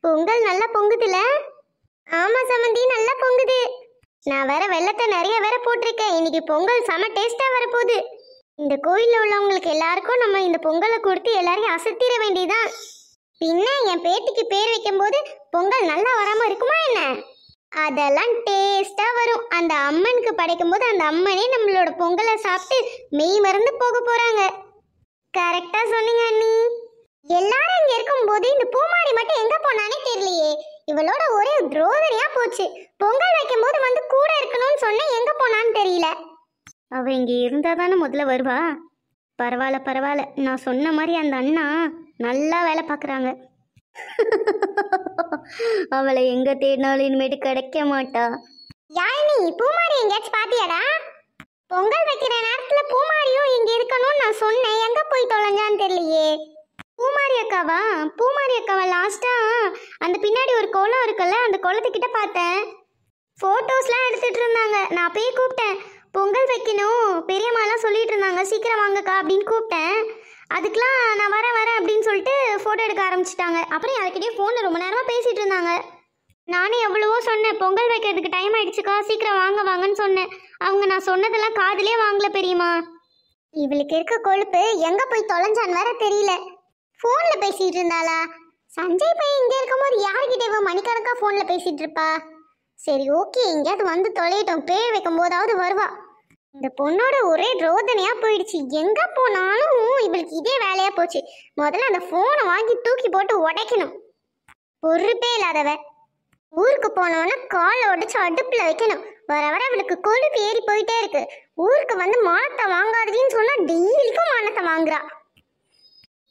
பொங்கல் நல்லா பொங்குதுல? ஆமா சமந்தி, நல்லா பொங்குது. நான் வேற வெள்ளத்தை நிறைய வேற போட்டிருக்கேன். இன்னைக்கு பொங்கல் செம டேஸ்டா வரப்போகுது. இந்த கோயில்ல உள்ளவங்களுக்கு எல்லாருக்கும் நம்ம இந்த பொங்கலை கொடுத்து எல்லாரையும் அசத்திர வேண்டியதான். பின்ன என் பேத்திக்கு பேர் வைக்கும் போது பொங்கல் நல்லா வராம இருக்குமா என்ன? அதெல்லாம் டேஸ்டா வரும். அந்த அம்மனுக்கு படைக்கும் போது அந்த அம்மனே நம்மளோட பொங்கலை சாப்பிட்டு மெய் மறந்து போக போறாங்க. கரெக்டா சொன்னீங்க அண்ணி. எல்லாரும் இங்க இருக்கும் போது இந்த பூமாரி மட்டும் எங்க போனானே தெரியலையே. இவளோட ஒரே ரோதனையா போச்சு. பொங்கல் வைக்கும் போது வந்து கூட இருக்கணும்னு சொன்னேன், எங்க போனான்னு தெரியல. அவ இங்க இருந்தா தானே முதல்ல வருவா. பரவாயில்ல பரவாயில்ல, நான் சொன்ன மாதிரி அந்த அண்ணா நல்லா வேலை பார்க்குறாங்க. அவளை எங்க தேடினாலும் இனிமேட்டு கிடைக்க மாட்டா. யாழினி, பூமாரி எங்கேயாச்சும் பாத்தியாடா? பொங்கல் வைக்கிற நேரத்துல பூமாரியும் இங்க இருக்கணும்னு நான் சொன்னேன், எங்க போய் தொலைஞ்சான்னு தெரியலையே. பூமாரி அக்காவா? பூமாரி அக்காவை லாஸ்டா அந்த பின்னாடி ஒரு குளம் இருக்குல்ல, அந்த குளத்துக்கிட்ட பார்த்தேன். ஃபோட்டோஸ்லாம் எடுத்துட்டு இருந்தாங்க. நான் போய் கூப்பிட்டேன், பொங்கல் வைக்கணும் பெரியம்மாலாம் சொல்லிட்டு இருந்தாங்க, சீக்கிரம் வாங்கக்கா அப்படின்னு கூப்பிட்டேன். அதுக்கெலாம் நான் வரேன் அப்படின்னு சொல்லிட்டு ஃபோட்டோ எடுக்க ஆரம்பிச்சிட்டாங்க. அப்புறம் யாருக்கிட்டே ஃபோனில் ரொம்ப நேரமாக பேசிகிட்டு இருந்தாங்க. நானும் எவ்வளவோ சொன்னேன், பொங்கல் வைக்கிறதுக்கு டைம் ஆயிடுச்சுக்கா, சீக்கிரம் வாங்கன்னு சொன்னேன். அவங்க நான் சொன்னதெல்லாம் காதுலே வாங்கல பெரியம்மா. இவளுக்கு இருக்க கொழுப்பு எங்கே போய் தொலைஞ்சான்னு வேற தெரியல. ஃபோனில் பேசிகிட்டு இருந்தாளா? சஞ்சய் பையன் இங்கே இருக்கும்போது யார்கிட்ட இவ மணிக்கணக்கா ஃபோனில் பேசிகிட்டு இருப்பா? சரி ஓகே, எங்கேயாவது வந்து தொலையிட்டோம், பேர் வைக்கும் போதாவது வருவா. இந்த பொண்ணோட ஒரே ரோதனையா போயிடுச்சு. எங்க போனாலும் இவளுக்கு இதே வேலையா போச்சு. முதல்ல அந்த போனை வாங்கி தூக்கி போட்டு உடைக்கணும். பொறுப்பே இல்லாதவ. ஊருக்கு போனோன்னா காலை உடைச்சு அடுப்புல வைக்கணும். வர வர இவளுக்கு கொழுப்பு ஏறி போயிட்டே இருக்கு. ஊருக்கு வந்து மானத்தை வாங்காதீன்னு சொன்னா டெய்லிக்கும் மானத்தை வாங்குறா.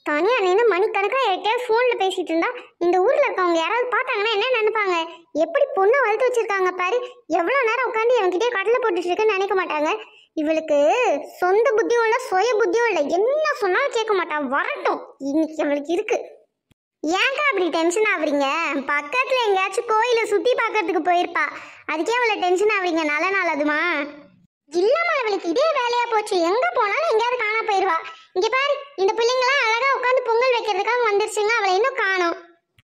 தனியா நின்று மணிக்கணக்கா யார்கிட்டயாவது ஃபோன்ல பேசிட்டு இருந்தா இந்த ஊர்ல இருக்கவங்க யாராவது பார்த்தாங்கன்னா என்ன நினைப்பாங்க? எப்படி பொண்ணை வளர்த்து வச்சிருக்காங்க பாரு. எவ்வளவு நேரம் உட்காந்து என்கிட்டயே கடலை போட்டுட்டு இருக்குன்னு நினைக்க மாட்டாங்க. இவளுக்கு சொந்த புத்தியும் இல்லை, சுய புத்தியும் இல்லை. என்ன சொன்னாலும் கேட்க மாட்டான். வரட்டும், இன்னைக்கு இவளுக்கு இருக்கு. ஏன்க்கா அப்படி டென்ஷன் ஆகுறீங்க? பக்கத்துல எங்கேயாச்சும் கோயிலை சுத்தி பார்க்கறதுக்கு போயிருப்பா. அதுக்கே அவளை டென்ஷன் ஆகுறீங்க? நல்ல நாள் அதுமா? இல்லம்மா, அவளுக்கு இதே வேலையா போச்சு. எங்க போனாலும் எங்கேயாவது காணா போயிருவா. இங்க பாரு, இந்த பிள்ளைங்களாம் அழகா உட்காந்து பொங்கல் வைக்கிறதுக்காக வந்துருச்சுங்க, அவளை இன்னும் காணோம்.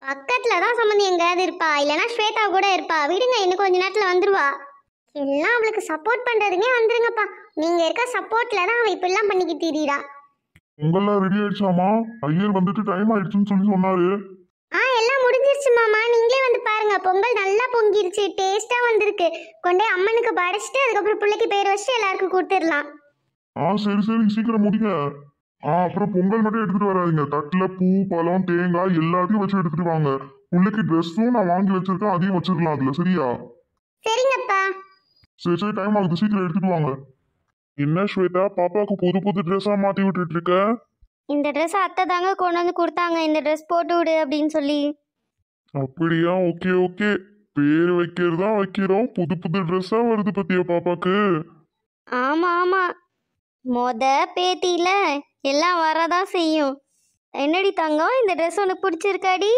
பக்கத்துல தான் சம்மந்தி எங்கேயாவது இருப்பா, இல்லைன்னா ஸ்வேதா கூட இருப்பா. விடுங்க, இன்னும் கொஞ்ச நேரத்துல வந்துருவா. எல்லாம் அவளுக்கு சப்போர்ட் பண்றதுக்கே வந்துருங்கப்பா. நீங்க இருக்க சப்போர்ட்ல தான் அவ இப்பெல்லாம் பண்ணிக்கிட்டு திரியிறா. பொங்கல்லாம் ரெடி ஆயிடுச்சாமா? ஐயர் வந்துட்டு டைம் ஆயிடுச்சுன்னு சொல்லி சொன்னாரு. எல்லாம் முடிஞ்சிருச்சு மாமா, நீங்களே வந்து பாருங்க. பொங்கல் நல்லா பொங்கிருச்சு, டேஸ்டா வந்திருக்கு. கொண்டே அம்மனுக்கு படைச்சிட்டு அதுக்கப்புறம் பிள்ளைக்கு பேர் வச்சுட்டு எல்லாருக்கும் கொடுத்துடலாம். சரி சரி, சீக்கிரம் முடிங்க. அப்புறம் பொங்கல் மட்டும் எடுத்துட்டு வராதிங்க. தட்டுல பூ, பழம், தேங்காய் எல்லாத்தையும் வச்சு எடுத்துட்டு வாங்க. பிள்ளைக்கு ட்ரெஸ்ஸும் நான் வாங்கி வச்சிருக்கேன், அதையும் வச்சிடலாம் அதுல. சரியா? சரிங்கப்பா. சரி டைம் ஆகுது, சீக்கிரம் எடுத்துட்டு வாங்க. என்ன ஸ்வேதா, பாப்பாவுக்கு புது புது ட்ரெஸ்ஸா மாத்தி விட்டுட்டு இருக்க? இந்த ட்ரெஸ் அத்தை தாங்க கொண்டு வந்து கொடுத்தாங்க, இந்த ட்ரெஸ் போட்டு விடு அப்படின்னு சொல்லி. அப்படியா? Okay okay. பேர் வைக்கிறதா வைக்கிறோம், புது புது ட்ரெஸ்ஸா வருது பத்தியா பாப்பாக்கு? ஆமா ஆமா, மொத பேத்தியில எல்லாம் வரதான் செய்யும். என்னடி தங்கம், இந்த ட்ரெஸ் உனக்கு பிடிச்சிருக்காடி?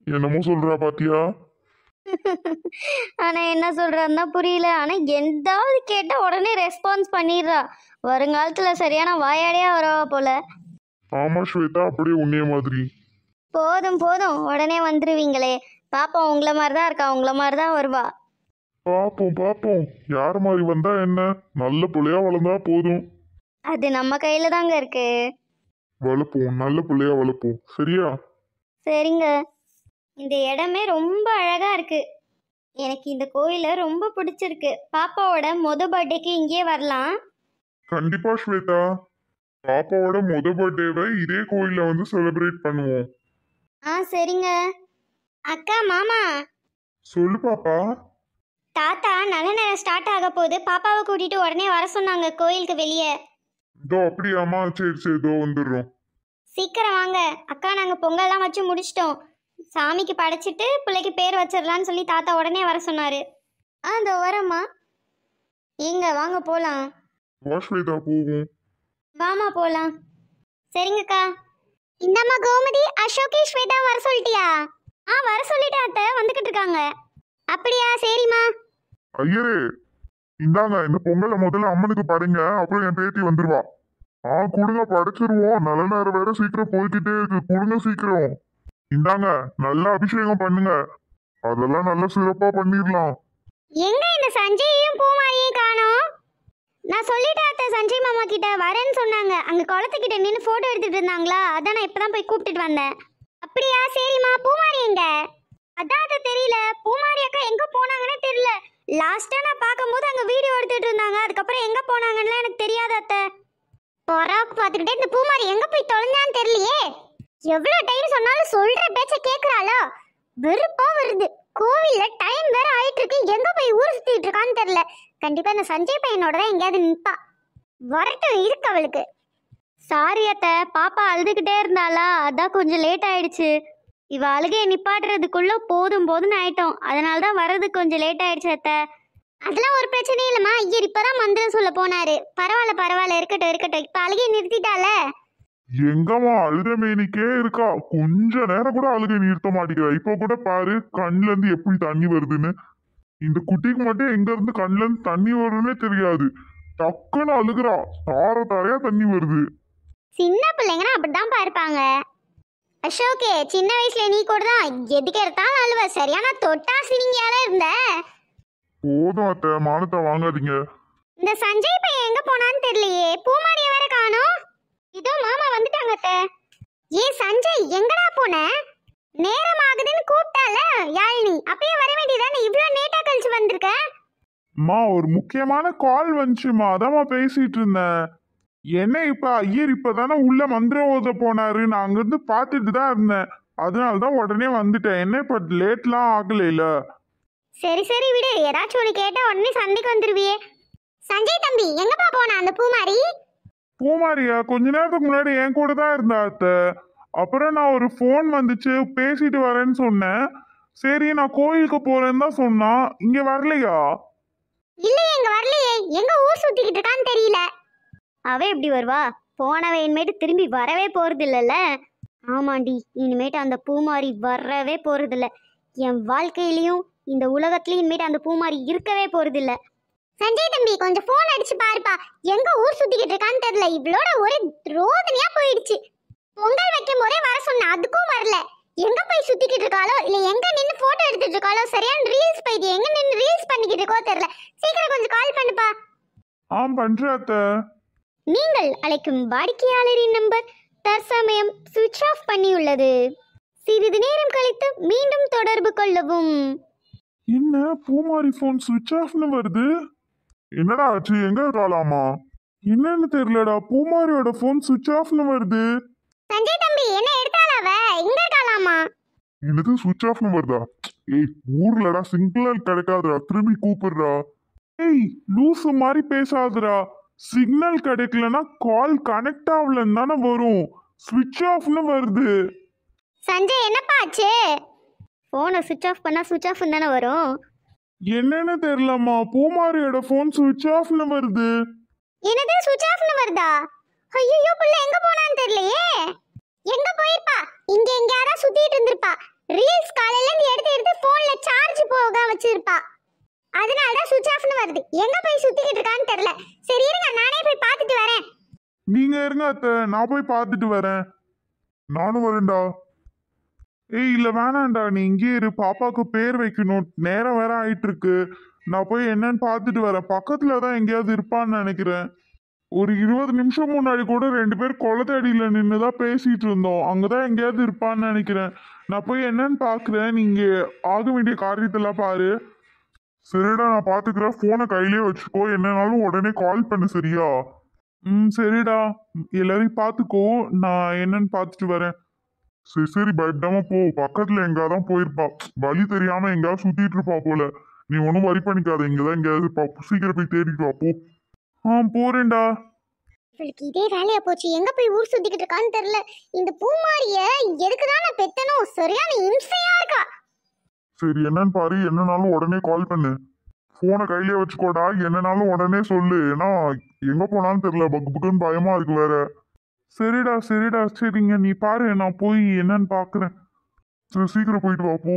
என்னமோ சொல்றா பாத்தியா? ஆனா என்ன சொல்றான்னு தான் புரியல. ஆனா எந்தாவது கேட்டா உடனே ரெஸ்பான்ஸ் பண்ணிடுறா. வருங்காலத்துல சரியான வாயாடியா வரவா போல. ஆமா ஸ்வேதா, அப்படியே உன்னைய மாதிரி. போதும் போதும், உடனே வந்துருவீங்களே. பாப்பா உங்களை மாதிரிதான் இருக்கா, உங்களை மாதிரிதான் வருவா. பாப்போம் பாப்போம், யார் மாதிரி வந்தா என்ன, நல்ல பிள்ளையா வளர்ந்தா போதும். அது நம்ம கையில தாங்க இருக்கு. வளர்ப்போம், நல்ல பிள்ளையா வளர்ப்போம். சரியா? சரிங்க. இந்த இடமே ரொம்ப அழகா இருக்கு. எனக்கு இந்த கோயில ரொம்ப பிடிச்சிருக்கு. பாப்பாவோட பர்த்டேக்கு இங்கே வரலாம். கண்டிப்பா ஸ்வேதா, பாப்பாவோட பர்த்டேவை இதே கோயில்ல வந்து செலிப்ரேட் பண்ணுவோம். சரிங்க. அக்கா, மாமா. சொல்லு பாப்பா. தாத்தா நல்ல நேரம் ஸ்டார்ட் ஆக போகுது, பாப்பாவை கூட்டிட்டு உடனே வர சொன்னாங்க கோயிலுக்கு வெளியே. இதோ அப்படியாமா? சரி சரி, இதோ வந்துடுறோம். சீக்கிரம் வாங்க அக்கா, நாங்க பொங்கல்லாம் வச்சு முடிச்சிட்டோம். சாமிக்கு படைச்சிட்டு பிள்ளைக்கு பேர் வச்சிடலான்னு சொல்லி தாத்தா உடனே வர சொன்னாரு. இதோ வரம்மா. எங்க வாங்க போலாம். வா ஸ்வேதா, போவோம். வாமா போலாம். சரிங்கக்கா. இந்தம்மா கோமதி, அசோகி, ஸ்வேதா வர சொல்லிட்டியா? வர சொல்லிட்டேன் அத்தை, வந்துகிட்டு இருக்காங்க. அப்படியா? சரிம்மா. ஐயரே, இந்தாங்க இந்த பொங்கலை முதல்ல அம்மனுக்கு படைங்க, அப்புறம் என் பேத்தி வந்துருவா. கொடுங்க படைச்சிருவோம். நல்ல நேரம் வேற சீக்கிரம் போய்கிட்டே இருக்கு. கொடுங்க சீக்கிரம். இந்தாங்க, நல்லா அபிஷேகம் பண்ணுங்க. அதெல்லாம் நல்லா சிறப்பா பண்ணிடலாம். எங்க இந்த சஞ்சயையும் பூமாரியும் காணோம்? நான் சொல்லிட்டேன் அத்தை, சஞ்சய் மாமா கிட்ட வரேன்னு சொன்னாங்க. அங்க குளத்துக்கிட்ட நின்று போட்டோ எடுத்துட்டு இருந்தாங்களா, அதான் நான் இப்பதான் போய் கூப்பிட்டுட்டு வந்தேன். அப்படியா, சரிம்மா. பூமாரி எங்க? அதான் அத்தை தெரியல. பூமாரி அக்கா எங்க போனாங்கன்னே தெரியல. லாஸ்டா நான் பார்க்கும்போது அங்க வீடியோ எடுத்துட்டு இருந்தாங்க. அதுக்கப்புறம் எங்க போனாங்கன்னு எனக்கு தெரியாது அத்தை. பொறாக்கு பார்த்துக்கிட்டே இந்த பூமாரி எங்க போய் தொலைஞ்சான்னு தெரியலையே. எவ்வளவு டைம் சொன்னாலும் சொல்ற பேச்ச கேக்குறாளோ? வெறுப்பா வருது. கோவில்ல டைம் வேற ஆயிட்டு இருக்கு, எங்க போய் ஊர் சுத்திட்டு இருக்கான்னு தெரியல. கண்டிப்பா இந்த சஞ்சய் பையனோட தான் எங்கேயாவது நிப்பா. வரட்டும் இருக்கு அவளுக்கு. சாரி அத்தை, பாப்பா அழுதுகிட்டே இருந்தாளா, அதான் கொஞ்சம் லேட் ஆயிடுச்சு. இவ அழுகையை நிப்பாட்டுறதுக்குள்ள போதும் போதும்னு ஆயிட்டோம். அதனால தான் வர்றதுக்கு கொஞ்சம் லேட் ஆயிடுச்சு அத்தை. அதெல்லாம் ஒரு பிரச்சனையும் இல்லம்மா. ஐயர் இப்பதான் மந்திரம் சொல்ல போனாரு. பரவாயில்ல பரவாயில்ல, இருக்கட்டும் இருக்கட்டும். இப்ப அழுகையை நிறுத்திட்டால. எங்கம்மா அழுத மேனிக்கே இருக்கா? கொஞ்ச நேரம் கூட அழுகை நிறுத்த மாட்டேங்கிறா. இப்ப கூட பாரு கண்ணுல இருந்து எப்படி தண்ணி வருதுன்னு. இந்த குட்டிக்கு மட்டும் எங்க இருந்து கண்ணுல இருந்து தண்ணி வரும்னே தெரியாது. டக்குன்னு அழுகுறா. தார தாரையா தண்ணி வருது. சின்ன பிள்ளைங்கன்னா அப்படிதான் இருப்பாங்க. அசோகே, சின்ன வயசுல நீ கூட தான் எதுக்கு எடுத்தாலும் அழுவ. சரியான தொட்டா சினிங்கியால இருந்த. போதும் அத்தை, மானத்தை வாங்காதீங்க. இந்த சஞ்சய் பையன் எங்க போனான்னு தெரியலையே. பூமாரியை வேற காணோம். இதோ மாமா வந்துட்டாங்க அத்தை. ஏ சஞ்சய், எங்கடா போன? நேரம் ஆகுதுன்னு கூப்பிட்டால யாழினி, அப்பயே வர வேண்டியதானே. இவ்வளவு லேட்டா கழிச்சு வந்திருக்க? அம்மா ஒரு முக்கியமான கால் வந்துச்சுமா, அதாம்மா பேசிட்டு இருந்தேன். என்ன இப்ப ஐயர் இப்பதானே உள்ள மந்திரம் ஓத போனாரு. நான் அங்கிருந்து பார்த்துட்டு தான் இருந்தேன். அதனாலதான் உடனே வந்துட்டேன். என்ன இப்ப லேட்லாம் ஆகலைல. சரி சரி விடு. ஏதாச்சும் ஒன்று கேட்டா உடனே சண்டைக்கு வந்துருவியே. சஞ்சய் தம்பி, எங்கப்பா போனா அந்த பூமாரி? பூமாரியா கொஞ்ச நேரத்துக்கு முன்னாடி என் கூட தான் இருந்தா அத்தை. அப்புறம் நான் ஒரு ஃபோன் வந்துச்சு, பேசிட்டு வரேன்னு சொன்னேன். சரி நான் கோயிலுக்கு போறேன்னு தான் சொன்னான். இங்க வரலையா? இல்லையே, எங்க வரலையே. எங்க ஊர் சுத்திக்கிட்டு இருக்கான்னு தெரியல. அவ எப்படி வருவா? போனவ இனிமேட்டு திரும்பி வரவே போறது இல்லைல்ல. ஆமாண்டி, இனிமேட்டு அந்த பூமாரி வரவே போறது இல்ல. என் வாழ்க்கையிலையும் இந்த உலகத்திலயும் இனிமேட்டு அந்த பூமாரி இருக்கவே போறது இல்ல. சஞ்சய் தம்பி, கொஞ்சம் போன் அடிச்சு பாருப்பா. எங்க ஊர் சுத்திக்கிட்டு இருக்கான்னு தெரியல. இவளோட ஒரு ரோதனையா போயிடுச்சு. பொங்கல் வைக்கும் போதே வர சொன்ன, அதுக்கும் வரல. எங்க போய் சுத்திக்கிட்டு இருக்காளோ, இல்ல எங்க நின்னு போட்டோ எடுத்துட்டு இருக்காளோ. சரியான ரீல்ஸ் போயிட்டு எங்க நின்னு ரீல்ஸ் பண்ணிக்கிட்டு இருக்கோ தெரியல. சீக்கிரம் கொஞ்சம் கால் பண்ணுப்பா. பண்றேன் அத்தை. நீங்கள் அழைக்கும் வாடிக்கையாளரின் நம்பர் தற்சமயம் சுவிட்ச் ஆஃப் பண்ணியுள்ளது. சிறிது நேரம் கழித்து மீண்டும் தொடர்பு கொள்ளவும். என்ன பூமாரி போன் சுவிட்ச் ஆஃப்னு வருது? என்னடா ஆச்சு? எங்க இருக்காளாமா? என்னன்னு தெரியலடா, பூமாரியோட போன் சுவிட்ச் ஆஃப்னு வருது. சஞ்சய் தம்பி, என்ன எடுத்தாலாவ? எங்க இருக்காளாமா? என்னது சுவிட்ச் ஆஃப்னு வருதா? ஏய் ஊர்லடா சிக்னல் கிடைக்காதுடா, திரும்பி கூப்பிடுறா. ஏய் லூசு மாதிரி பேசாதடா. சிக்னல் கிடைக்கலன்னா கால் கனெக்ட் ஆகலன்னு தானே வரும். சுவிட்ச் ஆஃப்னு வருது. சஞ்சய், என்னப்பா ஆச்சு? போனை சுவிட்ச் ஆஃப் பண்ணா சுவிட்ச் ஆஃப் தானே வரும். என்னன்னு தெரியலம்மா, பூமாரியோட போன் சுவிட்ச் ஆஃப்னு வருது. என்னது சுவிட்ச் ஆஃப்னு வருதா? ஐயோ, புள்ள எங்க போனான்னு தெரியலையே. எங்க போயிருப்பா? இங்க எங்கயாவது சுத்திட்டு இருந்திருப்பா. ரீல்ஸ் காலையில இருந்து எடுத்து எடுத்து போன்ல சார்ஜ் போக வச்சிருப்பா. அதனால தான் சுவிட்ச் ஆஃப்னு வருது. எங்க போய் சுத்திக்கிட்டு இருக்கான்னு தெரியல. சரி இருங்க, நானே போய் பார்த்துட்டு வரேன். நீங்க இருங்க அத்தை, நான் போய் பார்த்துட்டு வரேன். நானும் வரேன்டா. ஏய் இல்ல வேணாண்டா, நீ இங்கே இரு. பாப்பாக்கு பேர் வைக்கணும், நேரம் வேற ஆயிட்டு இருக்கு. நான் போய் என்னன்னு பார்த்துட்டு வரேன். பக்கத்துல தான் எங்கேயாவது இருப்பான்னு நினைக்கிறேன். ஒரு 20 நிமிஷம் முன்னாடி கூட 2 பேர் குளத்தடியில நின்று தான் பேசிட்டு இருந்தோம். அங்கதான் எங்கேயாவது இருப்பான்னு நினைக்கிறேன். நான் போய் என்னன்னு பாக்குறேன். நீங்க ஆக வேண்டிய காரியத்தெல்லாம் பாரு. சரிடா, நான் பாத்துக்கிறேன். போனை கையிலே வச்சுக்கோ. என்னன்னாலும் உடனே கால் பண்ணு, சரியா? சரிடா. எல்லாரையும் பாத்துக்கோ. நான் என்னன்னு பார்த்துட்டு வரேன். சரி சரி, பயப்படாம போ. பக்கத்துல எங்காதான் போயிருப்பா. வழி தெரியாம எங்கேயாவது சுத்திட்டு இருப்பா போல. நீ ஒன்னும் வரி பண்ணிக்காத. இங்கதான் எங்கேயாவது இருப்பா. சீக்கிரம் போய் தேடிட்டு வா போ. போறேன்டா. இவளுக்கு இதே வேலையா போச்சு. எங்க போய் ஊர் சுத்திக்கிட்டு இருக்கான்னு தெரியல. இந்த பூமாரிய எதுக்குதான் நான் பெத்தனோ? சரியான இம்சையா இருக்கா. சரி என்னன்னு பாரு. என்னனாலும் உடனே கால் பண்ணு. போனை கையிலே வச்சுக்கோடா. என்னனாலும் உடனே சொல்லு. ஏன்னா எங்க போனாலும் தெரியல. பக்கு பக்குன்னு பயமா இருக்கு வேற. சரிடா சரிடா, சரிங்க. நீ பாரு, நான் போய் என்னன்னு பாக்குறேன். சரி சீக்கிரம் போயிட்டு வா போ.